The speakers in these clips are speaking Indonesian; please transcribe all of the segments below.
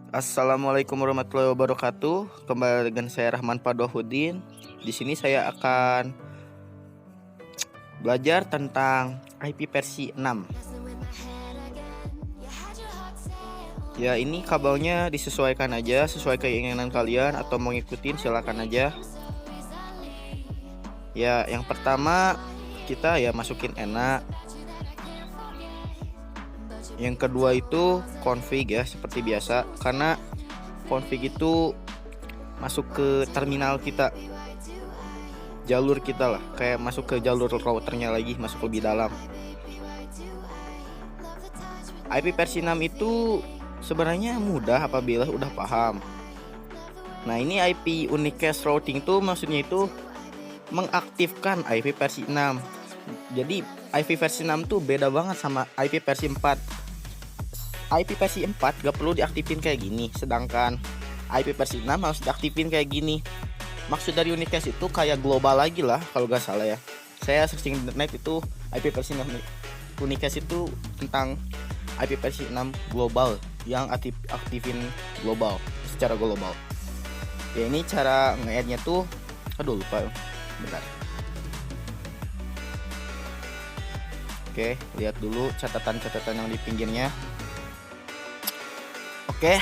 Assalamualaikum warahmatullahi wabarakatuh. Kembali dengan saya Rahman Padohudin. Di sini saya akan belajar tentang IP versi 6. Ya, ini kabelnya disesuaikan aja, sesuai keinginan kalian, atau mau ngikutin silakan aja. Ya, yang pertama kita ya masukin enak. Yang kedua itu config ya, seperti biasa, karena config itu masuk ke terminal kita, jalur kita lah, kayak masuk ke jalur routernya lagi, masuk lebih dalam. IP versi 6 itu sebenarnya mudah apabila udah paham. Nah, ini IP unicast routing tuh maksudnya itu mengaktifkan IP versi 6. Jadi IP versi 6 tuh beda banget sama IP versi 4. IP versi 4 gak perlu diaktifin kayak gini, sedangkan IP versi 6 harus diaktifin kayak gini. Maksud dari unicast itu kayak global lagi lah kalau gak salah ya. Saya searching internet itu IP versi 6 unicast itu tentang IP versi 6 global yang aktifin global secara global. Ya, ini cara nge-add-nya tuh, aduh lupa, bentar. Oke, lihat dulu catatan-catatan yang di pinggirnya. Oke,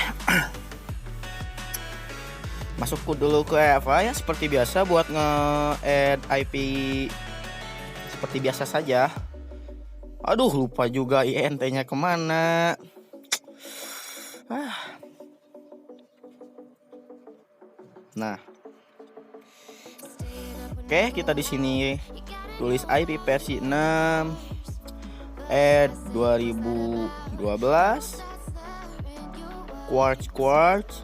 masuk dulu ke apa ya, seperti biasa buat nge-add IP seperti biasa saja. Aduh lupa juga INT-nya kemana. Nah, oke, kita di sini tulis IP versi 6 add 2012 quartz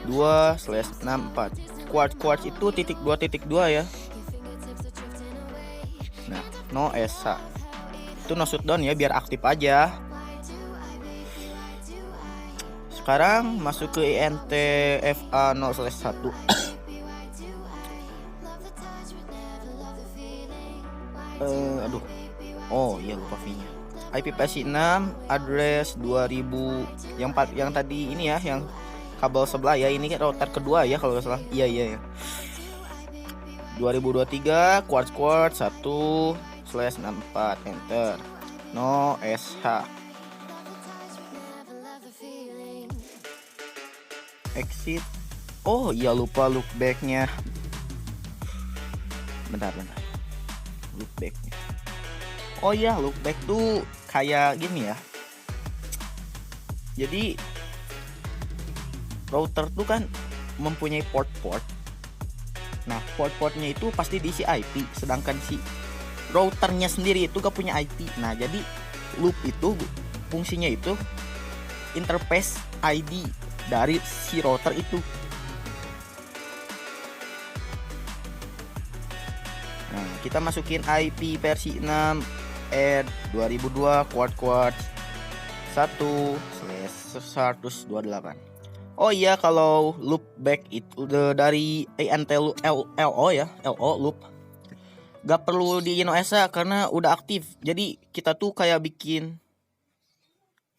2/64. Quartz itu .2.2 ya. Nah, no esa itu no shutdown ya, biar aktif aja. Sekarang masuk ke INTFA 0/1. Aduh, oh iya lupa V-nya. IP versi 6 address 2000 yang tadi ini ya, yang kabel sebelah ya, ini kan router kedua ya kalau nggak salah. Iya ya. 2023 quartz 1/64 enter. No SH. Exit. Oh iya lupa loopbacknya. Bentar. Loopbacknya. Oh iya, loopback tuh kayak gini ya. Jadi router tuh kan mempunyai port-port. Nah, port-portnya itu pasti diisi IP, sedangkan si routernya sendiri itu gak punya IP. Nah, jadi loop itu fungsinya itu interface ID dari si router itu. Nah, kita masukin IP versi 6 add 2002 quartz 1/128. Oh iya, kalau loopback itu dari INT LO ya, LO loop gak perlu di INOSA karena udah aktif. Jadi kita tuh kayak bikin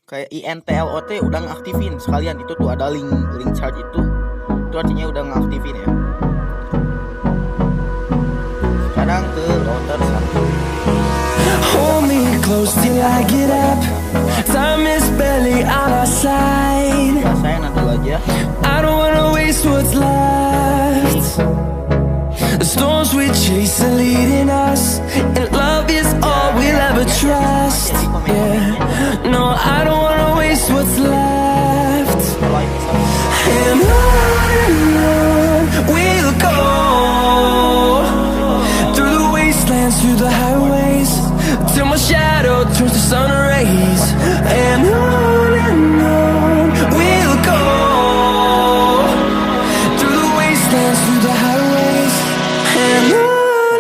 kayak INT LOT udah ngaktifin sekalian. Itu tuh ada link charge itu artinya udah ngaktifin ya. Sekarang ke router 1. Hold me close till I get up. Time is barely on our side. Ya, saya nanti aja. I don't wanna waste what's left. The storms we chase are leading us, and love is all we'll ever trust. Yeah, no, I don't wanna waste what's left. And on we'll go, through the wastelands, through the highways, till my shadow turns to sun rays. And on we'll go, through the wastelands, through the highways. And on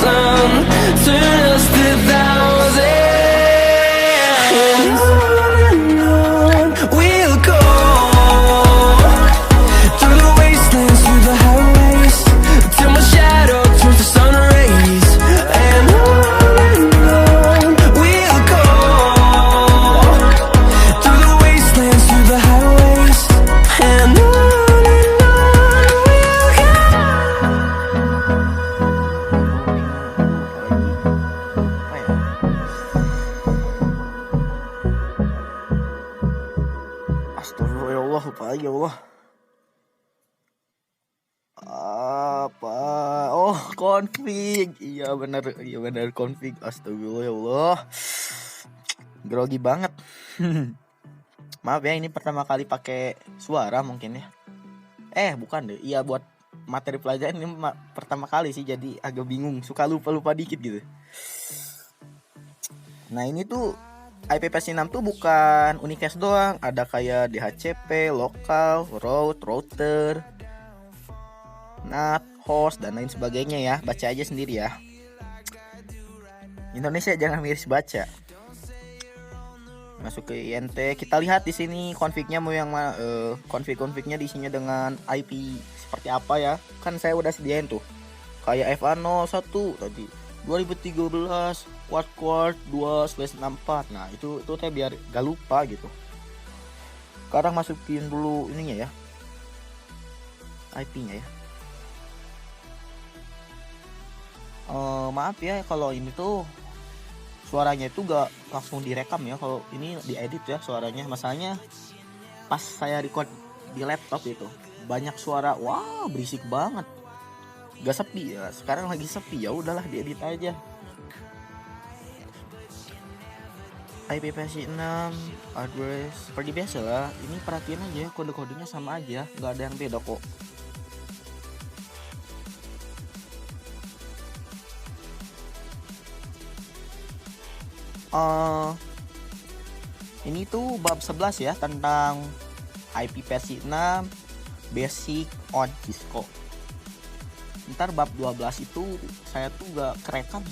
thousand, turn us to thousands. And on we'll go, through the wastelands, through the highways, till my shadow turns to sun rays. And on we'll go, through the wastelands, through the highways, and on we'll go. Apa ya? Astagfirullah, ya Allah, lupa lagi, ya Allah. Apa? Oh, config. Iya benar config. Astagfirullah, ya Allah. Grogi banget. Maaf ya, ini pertama kali pakai suara mungkin ya. Bukan deh. Iya, buat materi pelajaran ini pertama kali sih, jadi agak bingung, suka lupa dikit gitu. Nah, ini tuh IP versi 6 tuh bukan Unicast doang, ada kayak DHCP, lokal, root, router, NAT, host, dan lain sebagainya ya. Baca aja sendiri ya. Indonesia jangan miris baca. Masuk ke INT, kita lihat di sini config-nya mau yang mana. Config-confignya diisinya dengan IP seperti apa ya. Kan saya udah sediain tuh. Kayak FA01 tadi 2013 quad 2/64. Nah, itu teh biar gak lupa gitu. Sekarang masukin dulu ininya ya. IP-nya ya. Maaf ya kalau ini tuh suaranya itu gak langsung direkam ya, kalau ini diedit ya suaranya. Masalahnya pas saya record di laptop itu banyak suara, wah berisik banget, gak sepi ya. Sekarang lagi sepi, ya udahlah diedit aja. IP versi 6 address seperti biasa lah. Ini perhatiin aja, kode-kodenya sama aja, gak ada yang beda kok. Ini tuh bab 11 ya, tentang IP versi 6 basic on Cisco. Ntar bab 12 itu saya tuh gak kerekam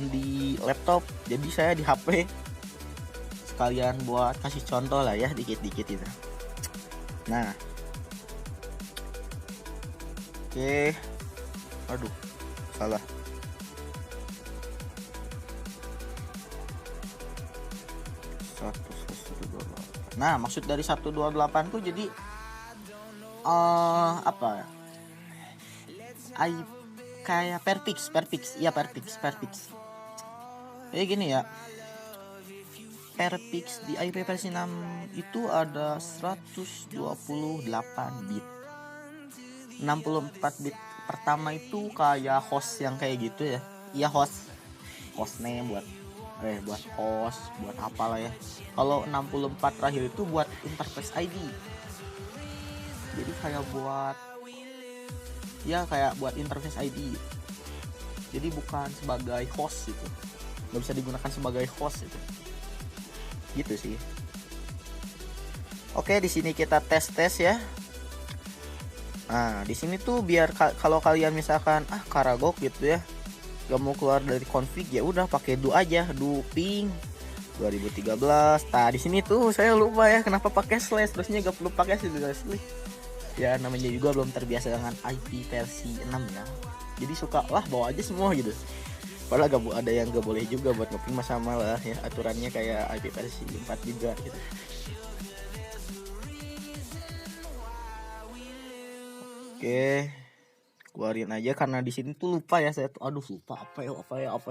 di laptop, jadi saya di HP. Sekalian buat kasih contoh lah ya, dikit-dikit itu. Nah, oke. Aduh, salah. Nah, maksud dari 128 tuh jadi apa ya? Kayak Perfix. Iya, Perfix. Kayak gini ya. Perfix di IP versi 6 itu ada 128 bit. 64 bit pertama itu kayak host yang kayak gitu ya. Iya, hostname buat host, buat apalah ya. Kalau 64 terakhir itu buat interface ID. Jadi kayak buat interface ID. Jadi bukan sebagai host gitu. Nggak bisa digunakan sebagai host itu. Gitu sih. Oke, di sini kita tes ya. Nah, di sini tuh biar kalau kalian misalkan karagok gitu ya, gak mau keluar dari config, ya udah pakai do aja, do ping 2013. Nah, di sini tuh saya lupa ya kenapa pakai slash, terusnya gak perlu pakai slash. Ya namanya juga belum terbiasa dengan IP versi 6 ya. Jadi suka bawa aja semua gitu. Padahal ada yang gak boleh juga buat ngeping, sama lah ya aturannya kayak IP versi 4 juga gitu. Oke, keluarin aja karena di sini tuh lupa ya saya tuh. Aduh, lupa apa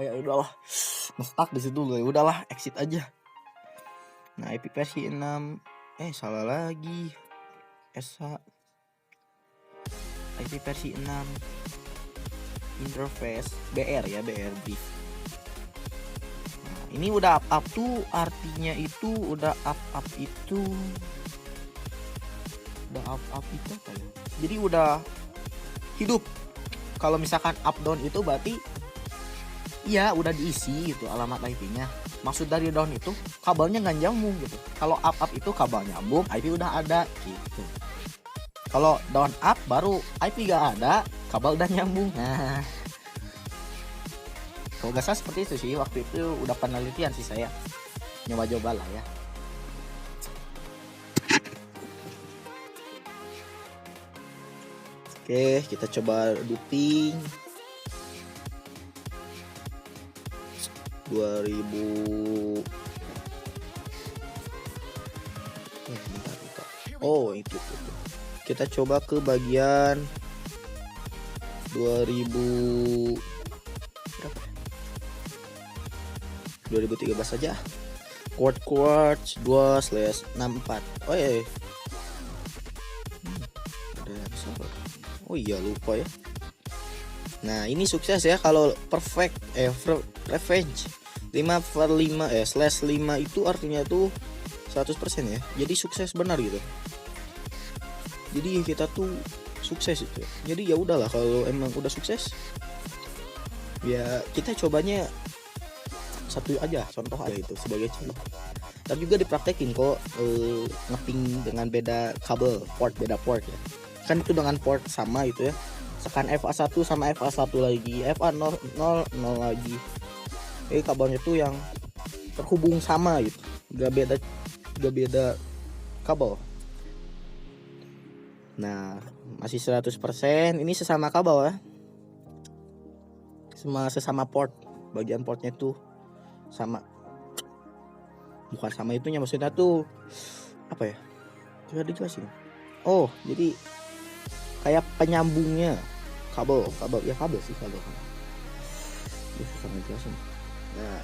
ya udahlah. Ngestak di situ dulu. Ya udahlah, exit aja. Nah, IP versi 6 salah lagi. IP versi 6 interface BR ya, BR brief. Nah, ini udah up tuh artinya itu udah up itu apa ya? Jadi udah hidup. Kalau misalkan up down itu berarti iya udah diisi gitu alamat IP-nya. Maksud dari down itu kabelnya nggak nyambung gitu. Kalau up itu kabel nyambung, IP udah ada gitu. Kalau down up baru IP gak ada, kabel udah nyambung. Nah, Kalau nggak salah seperti itu sih, waktu itu udah penelitian sih saya nyoba-coba lah ya. Oke, kita coba duping 2000. Bentar. Oh itu. Kita coba ke bagian 2000 berapa? 2013 saja. Quartz 2/64. Oh iya. Ada yang salah. Oh iya lupa ya. Nah ini sukses ya kalau perfect revenge 5/5 itu artinya tuh 100% ya. Jadi sukses benar gitu. Jadi kita tuh sukses itu. Jadi ya udahlah kalau emang udah sukses. Ya kita cobanya satu aja, contoh aja itu sebagai contoh. Tapi juga dipraktekin kok ngeping dengan beda kabel, beda port ya. Kan itu dengan port sama itu ya. Sekan FA1 sama FA1 lagi, FA0 lagi. Kabelnya tuh yang terhubung sama gitu. Gak beda kabel. Nah, masih 100%. Ini sesama kabel ya. Sesama port. Bagian portnya tuh sama. Bukan sama itunya, maksudnya tuh apa ya? Coba dijelasin. Oh, jadi kayak penyambungnya kabel ya, kabel sih kabel. Susah ngejelasin. Nah,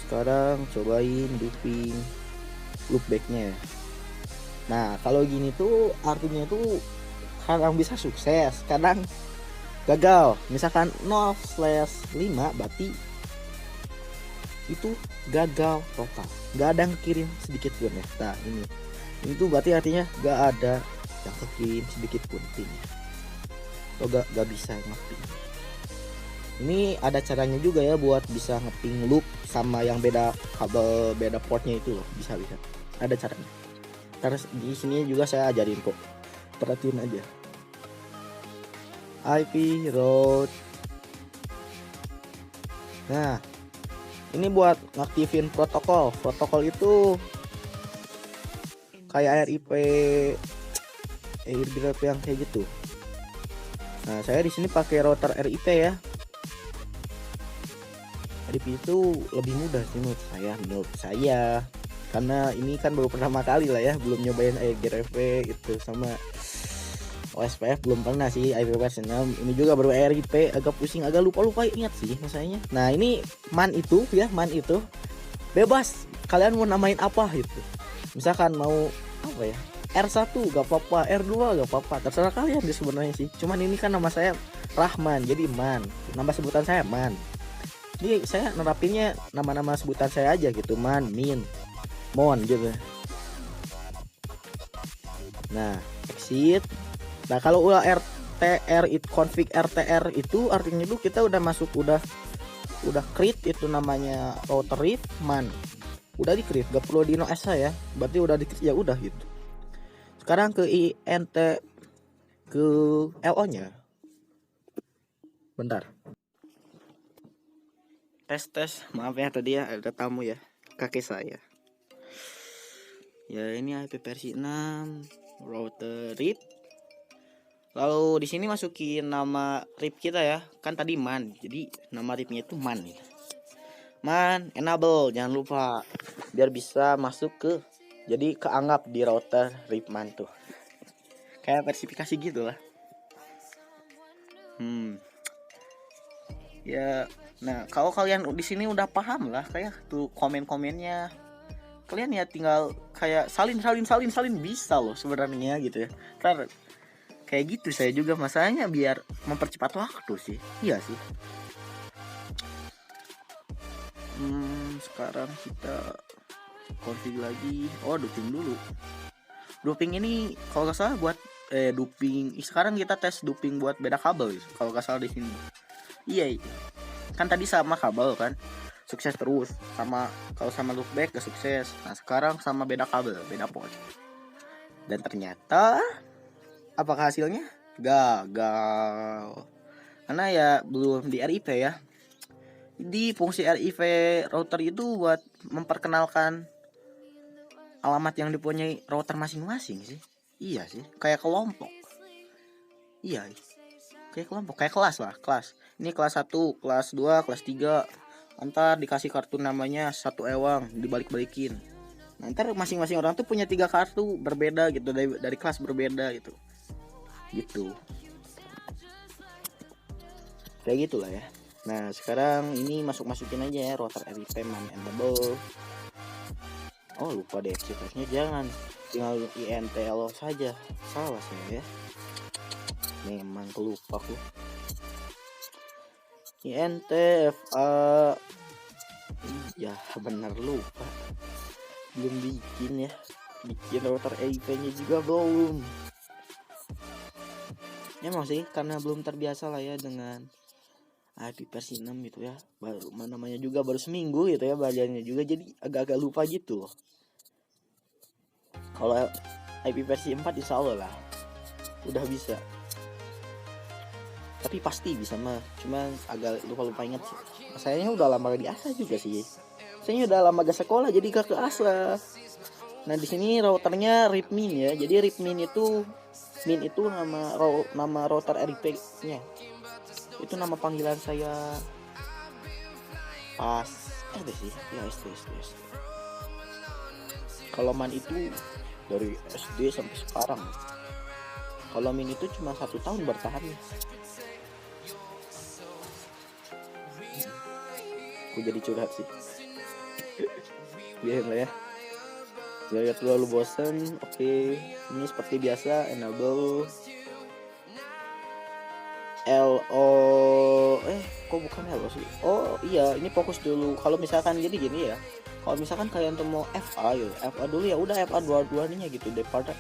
sekarang cobain duping loopbacknya. Nah kalau gini tuh artinya tuh kadang bisa sukses, kadang gagal. Misalkan 0/5 berarti itu gagal total, nggak ada yang kirim sedikit pun ya. Nah ini tuh berarti artinya nggak ada yang kekirim sedikit pun pingnya. Lo gak bisa ngeping. Ini ada caranya juga ya buat bisa ngeping loop sama yang beda kabel, beda portnya itu loh, bisa ada caranya. Karena di sini juga saya ajarin kok, perhatiin aja. IP route. Nah ini buat ngaktifin protokol itu kayak RIP yang kayak gitu. Nah saya di sini pakai router RIP ya. RIP itu lebih mudah sih menurut saya karena ini kan baru pertama kali lah ya, belum nyobain AGRV itu sama OSPF belum pernah sih. IP versi 6 ini juga baru RIP, agak pusing, agak lupa ingat sih masanya. Nah ini man itu bebas kalian mau namain apa gitu. Misalkan mau apa ya, R1 gak apa-apa, R2 gak apa-apa, terserah kalian deh sebenarnya sih. Cuman ini kan nama saya Rahman, jadi man, nama sebutan saya man. Jadi saya nerapinnya nama-nama sebutan saya aja gitu, man, min, mon gitu. Nah exit. Nah kalau udah RTR config RTR itu artinya itu kita udah masuk, udah create itu namanya router RIP man. Udah di create, gak perlu di no SA ya. Berarti udah di create, ya udah gitu. Sekarang ke INT ke LO nya. Bentar. Tes maaf ya tadi ya ada tamu ya, kakek saya. Ya ini IP versi 6 router RIP. Lalu di sini masukin nama RIP kita ya. Kan tadi man. Jadi nama RIP-nya itu man nih. Man enable, jangan lupa biar bisa masuk ke, jadi keanggap di router RIP man tuh. Kayak verifikasi gitu lah. Ya, nah kalau kalian di sini udah paham lah kayak tuh komen-komennya. Kalian ya tinggal kayak salin bisa loh sebenarnya gitu ya. Ntar kayak gitu saya juga masanya biar mempercepat waktu sih. Iya sih. Sekarang kita config lagi. Oh duping dulu. Duping ini kalau nggak salah buat duping. Sekarang kita tes duping buat beda kabel gitu. Kalau nggak salah di sini. Iya. Kan tadi sama kabel kan. Sukses terus. Sama kalau sama loopback gak sukses. Nah sekarang sama beda kabel, beda port. Dan ternyata apakah hasilnya? Gagal. Karena ya belum di RIP ya. Di fungsi RIV router itu buat memperkenalkan alamat yang dipunyai router masing-masing sih. Iya sih, kayak kelompok. Iya, kayak kelompok, kayak kelas lah, kelas. Ini kelas 1, kelas 2, kelas 3. Ntar dikasih kartu namanya satu ewang, dibalik-balikin. Nah, ntar masing-masing orang tuh punya 3 kartu berbeda gitu, dari kelas berbeda gitu. Gitu. Kayak gitulah ya. Nah, sekarang ini masukin aja ya router RIP man enable. Oh, lupa deh ceritanya, jangan tinggal INTLO saja. Salah saya ya. Memang kelupa aku. INTFA. Iya, bener lupa. Belum bikin ya. Bikin router RIP-nya juga belum. Emang sih karena belum terbiasa lah ya dengan IP versi 6 gitu ya. Baru namanya juga baru seminggu gitu ya belajarnya juga, jadi agak-agak lupa gitu loh. Kalau IP versi 4 insya Allah lah udah bisa. Tapi pasti bisa mah, cuma agak lupa inget sih. Sayangnya udah lama gak diasah juga sih. Saya udah lama gak sekolah jadi gak keasah. Nah di sini routernya RIPmin ya. Jadi RIPmin itu nama router RIP-nya. Itu nama panggilan saya pas SD sih. Ya SD. Kalau man itu dari SD sampai sekarang. Kalau min itu cuma 1 tahun bertahan. Aku jadi curhat sih. Biarin lah ya. Biar terlalu bosen. Oke, ini seperti biasa enable LO. Kok bukan LO sih? Oh iya, ini fokus dulu. Kalau misalkan jadi gini ya. Kalau misalkan kalian tuh mau FA ya, FA dulu ya udah FA dua-duanya gitu daripada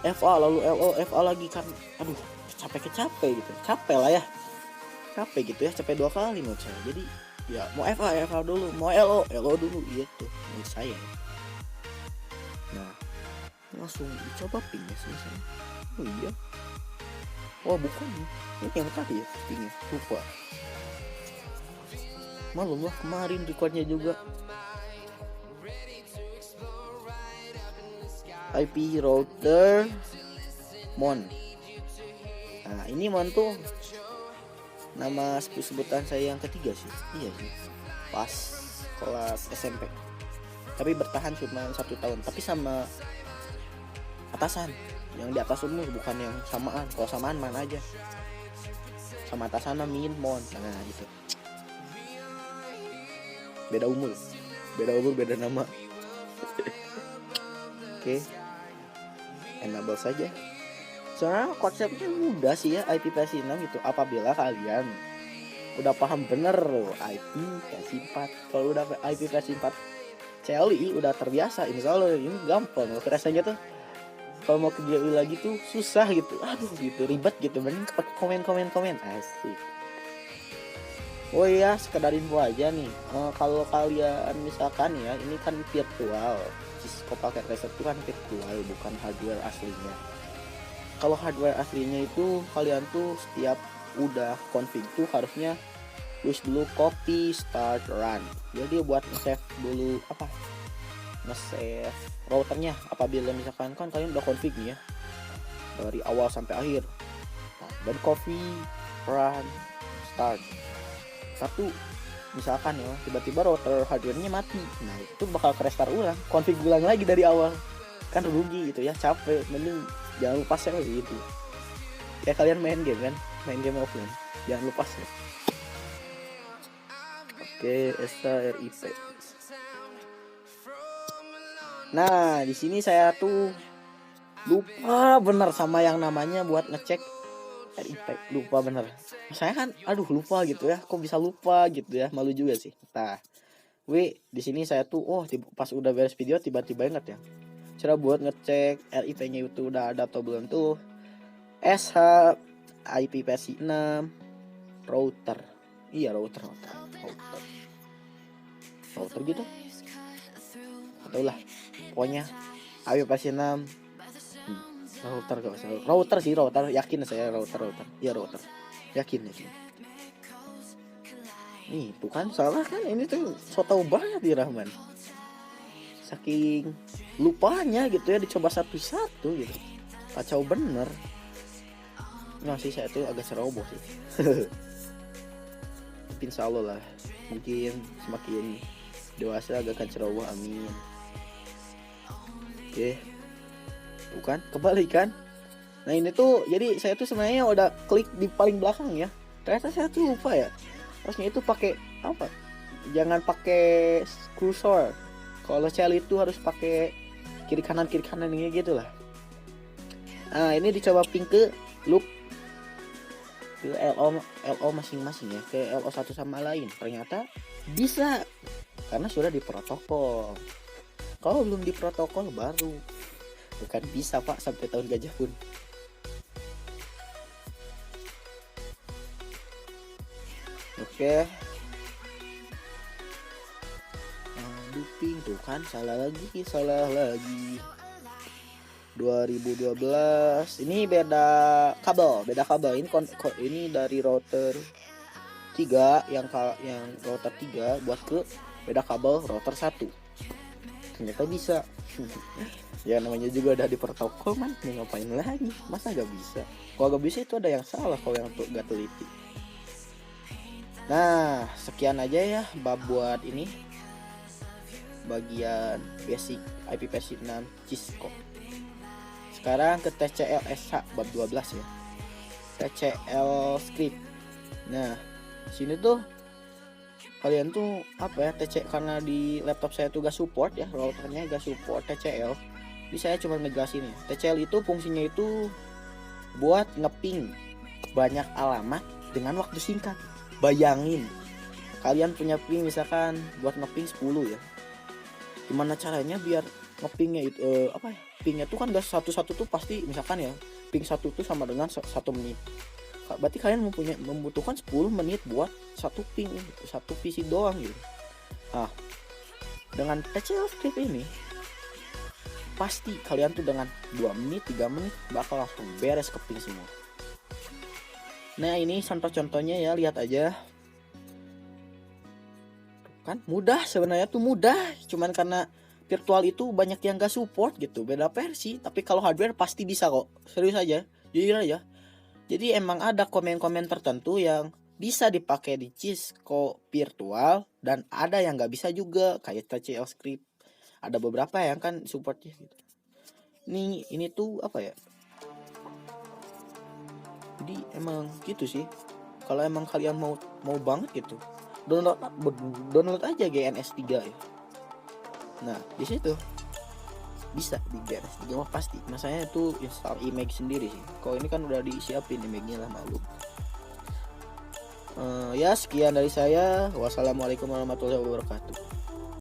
FA lalu LO FA lagi kan. Aduh, capek gitu. Capek lah ya. Capek gitu ya, capek 2 kali menurut saya. Jadi ya mau FA dulu, mau LO dulu gitu menurut saya. Nah, langsung dicoba ping ya selesai. Oh iya. Oh bukan, ini yang tadi ya pingnya, lupa. Malu lah kemarin recordnya juga. IP router Mon. Nah ini Mon tuh nama sebutan saya yang ketiga sih. Iya sih, pas kelas SMP. Tapi bertahan cuma 1 tahun. Tapi sama atasan yang di atas umur, bukan yang samaan. Kalau samaan mana aja, sama atasan min mon. Nah gitu, beda umur beda nama. Oke, enable saja. Soalnya konsepnya mudah sih ya IP versi 6 gitu. Apabila kalian udah paham bener IP versi 4. Kalau udah IP versi 4 CLI udah terbiasa, insya Allah ini gampang. Rasanya tuh kalau mau ke GUI lagi tuh susah gitu, aduh gitu, ribet gitu, mending komen asik. Oh iya, sekedar info aja nih, kalau kalian misalkan ya, ini kan virtual, Cisco pakai Razer itu kan virtual, bukan hardware aslinya. Kalau hardware aslinya itu kalian tuh setiap udah config tuh harusnya tulis dulu copy start run. Jadi buat nge-save dulu nge-save routernya apabila misalkan kan kalian udah config nih ya dari awal sampai akhir. Nah, dan copy run start. Satu misalkan ya tiba-tiba router hardware-nya mati. Nah, itu bakal restart ulang, config ulang lagi dari awal. Kan rugi gitu ya, capek. Mending jangan lupa save gitu. Kayak kalian main game offline, jangan lupa save. Oke, RIP. Nah, di sini saya tuh lupa bener sama yang namanya buat ngecek RIP. Lupa bener. Saya kan lupa gitu ya. Kok bisa lupa gitu ya? Malu juga sih. Nah, di sini saya tuh pas udah beres video tiba-tiba ingat ya. Cara buat ngecek RIP-nya itu udah ada atau belum tuh. SH IP versi 6 router. Iya, router gitu. Atau lah. Pokoknya IP versi 6 router sih, yakin saya router. Iya, router. Yakin. Nih tuh kan salah kan, ini tuh so tau banget di Rahman, saking lupanya gitu ya, dicoba satu-satu gitu, kacau bener. Nah sih saya tuh agak ceroboh sih. Tapi insya Allah lah, mungkin semakin dewasa agak akan ceroboh, amin. Oke, tuh kan kembali kan. Nah ini tuh jadi saya tuh sebenarnya udah klik di paling belakang ya, ternyata saya tuh lupa ya, harusnya itu pakai apa, jangan pakai cursor. Kalau shell itu harus pakai kiri kanan ini gitu lah. Nah ini dicoba ping ke loop ke LO masing-masing ya, ke LO satu sama lain, ternyata bisa karena sudah di protokol. Kalau belum di protokol baru bukan bisa pak, sampai tahun gajah pun. Oke. Duping tuh kan salah lagi. 2012 ini beda kabel ini ini dari router 3 yang router 3 buat ke beda kabel router 1. Ternyata bisa. Ya namanya juga udah di protokol man, mau ngapain lagi, masa gak bisa? Kalau gak bisa itu ada yang salah kalau yang tuh gak teliti. Nah sekian aja ya bab buat ini, bagian basic IP versi 6 Cisco. Sekarang ke TCL SH bab 12 ya, TCL script. Nah sini tuh kalian tuh apa ya, karena di laptop saya tuh gak support ya, routernya gak support TCL, jadi saya cuma ngejelasin ya. TCL itu fungsinya itu buat ngeping banyak alamat dengan waktu singkat. Bayangin kalian punya ping misalkan buat ngeping 10 ya, gimana caranya biar ngepingnya itu apa ya, pingnya tuh kan gak satu-satu tuh pasti, misalkan ya ping 1 tuh sama dengan 1 menit, berarti kalian membutuhkan 10 menit buat satu ping, satu PC doang gitu. Nah dengan TCL script ini pasti kalian tuh dengan 2 menit 3 menit bakal langsung beres ke ping semua. Nah ini contoh-contohnya ya, lihat aja kan, mudah sebenarnya tuh mudah, cuman karena virtual itu banyak yang gak support gitu, beda versi. Tapi kalau hardware pasti bisa kok, serius aja, jujur aja. Jadi emang ada komen-komen tertentu yang bisa dipakai di Cisco virtual dan ada yang nggak bisa juga, kayak TCL script. Ada beberapa yang kan supportnya gitu. Ini tuh apa ya? Jadi emang gitu sih. Kalau emang kalian mau banget gitu, download aja GNS 3 ya. Nah di situ bisa di GNS 3 mah pasti. Masanya itu install image sendiri sih. Kalau ini kan udah disiapin image-nya lah, maklum. Ya sekian dari saya. Wassalamualaikum warahmatullahi wabarakatuh.